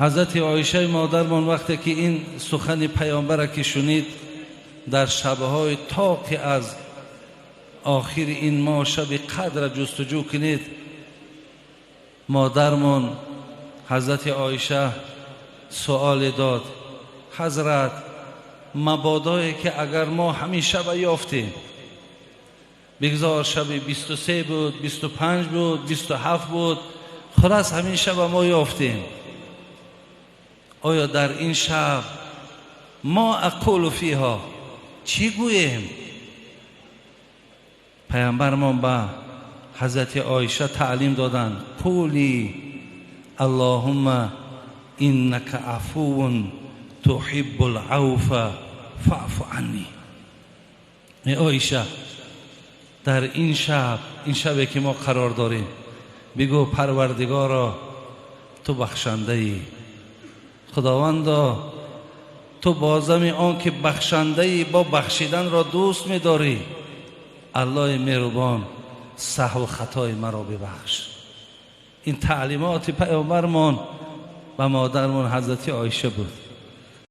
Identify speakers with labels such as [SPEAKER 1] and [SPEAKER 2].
[SPEAKER 1] حضرت عایشه مادرمان وقتی که این سخن پیامبر که شنید در شبهای طاقی از آخر این ماه شب قدر جستجو کنید، مادرمان حضرت عایشه سوال داد: حضرت، مبادایی که اگر ما همین شب یافتیم، بگذار شب 23 بود، 25 بود، 27 بود، خلاص همین شب ما یافتیم، آیا در این شب ما اقول فیها چی گوییم؟ پیامبر ما به حضرت عایشه تعلیم دادند: قولی اللهم انک عفو تحب العفو فاعف عنی. ای عایشه، در این شبی که ما قرار داریم، بگو پروردگارا تو بخشنده ای، خداوندا تو بازم آن که بخشنده ای، با بخشیدن را دوست می داری، الله مهربان سهو و خطای مرا ببخش. این تعلیمات پیامبرمان و مادرمان حضرت عایشه بود.